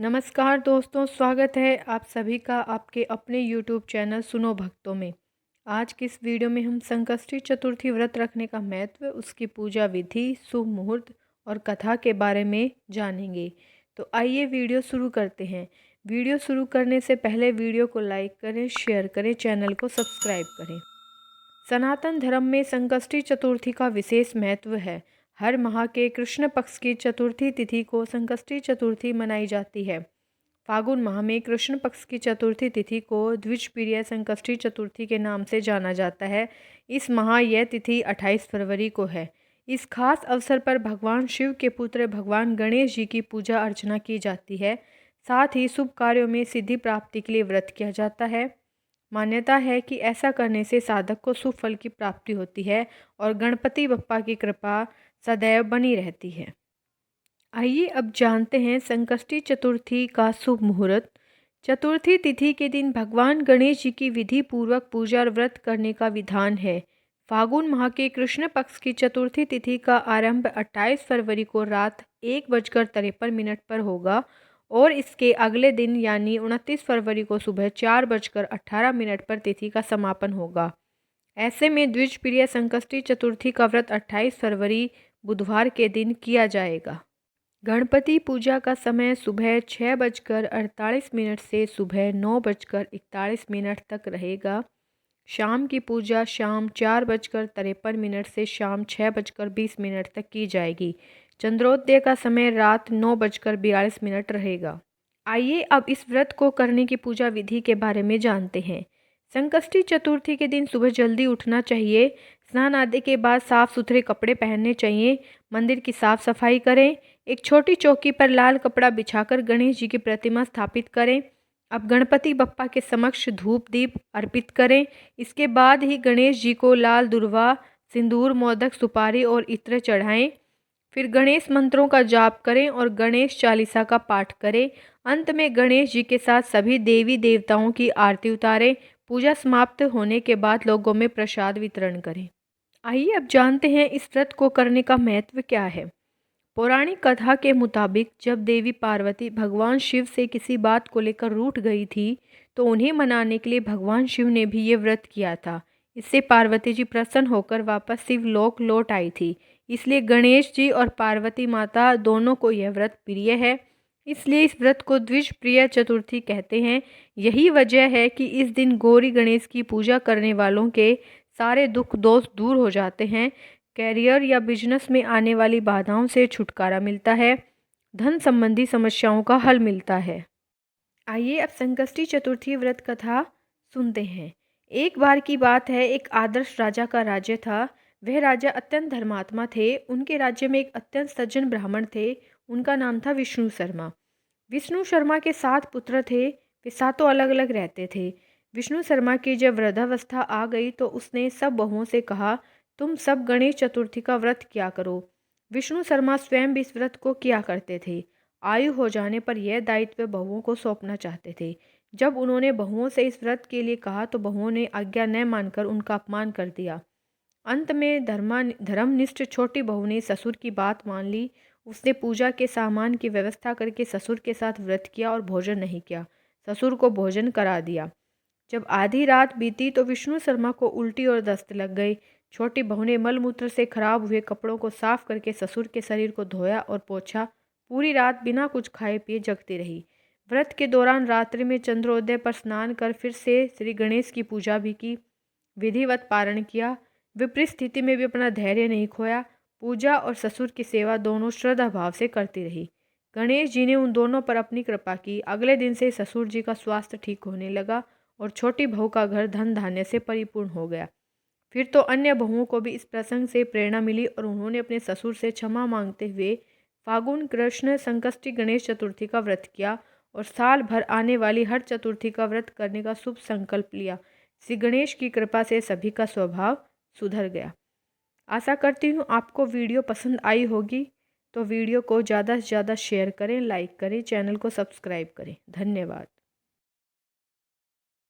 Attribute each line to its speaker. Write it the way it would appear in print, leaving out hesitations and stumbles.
Speaker 1: नमस्कार दोस्तों, स्वागत है आप सभी का आपके अपने YouTube चैनल सुनो भक्तों में। आज की इस वीडियो में हम संकष्टी चतुर्थी व्रत रखने का महत्व, उसकी पूजा विधि, शुभ मुहूर्त और कथा के बारे में जानेंगे। तो आइए वीडियो शुरू करते हैं। वीडियो शुरू करने से पहले वीडियो को लाइक करें, शेयर करें, चैनल को सब्सक्राइब करें। सनातन धर्म में संकष्टी चतुर्थी का विशेष महत्व है। हर माह के कृष्ण पक्ष की चतुर्थी तिथि को संकष्टी चतुर्थी मनाई जाती है। फागुन माह में कृष्ण पक्ष की चतुर्थी तिथि को द्विजप्रिय संकष्टी चतुर्थी के नाम से जाना जाता है। इस माह यह तिथि 28 फरवरी को है। इस खास अवसर पर भगवान शिव के पुत्र भगवान गणेश जी की पूजा अर्चना की जाती है। साथ ही शुभ कार्यों में सिद्धि प्राप्ति के लिए व्रत किया जाता है। मान्यता है कि ऐसा करने से साधक को शुभ फल की प्राप्ति होती है और गणपति बप्पा की कृपा सदैव बनी रहती है। आइए अब जानते हैं संकष्टी चतुर्थी का शुभ मुहूर्त। चतुर्थी तिथि के दिन भगवान गणेश जी की विधि पूर्वक पूजा और व्रत करने का विधान है। फागुन माह के कृष्ण पक्ष की चतुर्थी तिथि का आरंभ 28 फरवरी को रात 1:53 पर होगा और इसके अगले दिन यानी 29 फरवरी को सुबह 4:18 पर तिथि का समापन होगा। ऐसे में द्विजप्रिय संकष्टी चतुर्थी का व्रत 28 फरवरी बुधवार के दिन किया जाएगा। गणपति पूजा का समय सुबह 6:48 से सुबह 9:41 तक रहेगा। शाम की पूजा शाम 4:53 से शाम 6:20 तक की जाएगी। चंद्रोदय का समय रात 9:42 रहेगा। आइए अब इस व्रत को करने की पूजा विधि के बारे में जानते हैं। संकष्टी चतुर्थी के दिन सुबह जल्दी उठना चाहिए। स्नान आदि के बाद साफ सुथरे कपड़े पहनने चाहिए। मंदिर की साफ सफाई करें। एक छोटी चौकी पर लाल कपड़ा बिछाकर गणेश जी की प्रतिमा स्थापित करें। अब गणपति बप्पा के समक्ष धूप दीप अर्पित करें। इसके बाद ही गणेश जी को लाल दुर्वा, सिंदूर, मोदक, सुपारी और इत्र चढ़ाएं। फिर गणेश मंत्रों का जाप करें और गणेश चालीसा का पाठ करें। अंत में गणेश जी के साथ सभी देवी देवताओं की आरती उतारें। पूजा समाप्त होने के बाद लोगों में प्रसाद वितरण करें। आइए अब जानते हैं इस व्रत को करने का महत्व क्या है। पौराणिक कथा के मुताबिक जब देवी पार्वती भगवान शिव से किसी बात को लेकर रूठ गई थी तो उन्हें मनाने के लिए भगवान शिव ने भी ये व्रत किया था। इससे पार्वती जी प्रसन्न होकर वापस शिवलोक लौट आई थी। इसलिए गणेश जी और पार्वती माता दोनों को यह व्रत प्रिय है। इसलिए इस व्रत को द्विजप्रिय चतुर्थी कहते हैं। यही वजह है कि इस दिन गौरी गणेश की पूजा करने वालों के सारे दुख दोष दूर हो जाते हैं। कैरियर या बिजनेस में आने वाली बाधाओं से छुटकारा मिलता है। धन संबंधी समस्याओं का हल मिलता है। आइए अब संकष्टी चतुर्थी व्रत कथा सुनते हैं। एक बार की बात है, एक आदर्श राजा का राज्य था। वह राजा अत्यंत धर्मात्मा थे। उनके राज्य में एक अत्यंत सज्जन ब्राह्मण थे। उनका नाम था विष्णु शर्मा। विष्णु शर्मा के 7 पुत्र थे। वे सातों अलग अलग रहते थे। विष्णु शर्मा की जब वृद्धावस्था आ गई तो उसने सब बहुओं से कहा, तुम सब गणेश चतुर्थी का व्रत किया करो। विष्णु शर्मा स्वयं भी इस व्रत को किया करते थे। आयु हो जाने पर यह दायित्व बहुओं को सौंपना चाहते थे। जब उन्होंने बहुओं से इस व्रत के लिए कहा तो बहुओं ने आज्ञा न मानकर उनका अपमान कर दिया। अंत में धर्मनिष्ठ छोटी बहू ने ससुर की बात मान ली। उसने पूजा के सामान की व्यवस्था करके ससुर के साथ व्रत किया और भोजन नहीं किया। ससुर को भोजन करा दिया। जब आधी रात बीती तो विष्णु शर्मा को उल्टी और दस्त लग गई। छोटी बहू ने मलमूत्र से खराब हुए कपड़ों को साफ करके ससुर के शरीर को धोया और पोंछा। पूरी रात बिना कुछ खाए पिए जगती रही। व्रत के दौरान रात्रि में चंद्रोदय पर स्नान कर फिर से श्री गणेश की पूजा भी की। विधिवत पारण किया। विपरीत स्थिति में भी अपना धैर्य नहीं खोया। पूजा और ससुर की सेवा दोनों श्रद्धा भाव से करती रही। गणेश जी ने उन दोनों पर अपनी कृपा की। अगले दिन से ससुर जी का स्वास्थ्य ठीक होने लगा और छोटी बहू का घर धन धान्य से परिपूर्ण हो गया। फिर तो अन्य बहुओं को भी इस प्रसंग से प्रेरणा मिली और उन्होंने अपने ससुर से क्षमा मांगते हुए फागुन कृष्ण संकष्टी गणेश चतुर्थी का व्रत किया और साल भर आने वाली हर चतुर्थी का व्रत करने का शुभ संकल्प लिया। श्री गणेश की कृपा से सभी का स्वभाव सुधर गया। आशा करती हूँ आपको वीडियो पसंद आई होगी। तो वीडियो को ज़्यादा से ज़्यादा शेयर करें, लाइक करें, चैनल को सब्सक्राइब करें। धन्यवाद।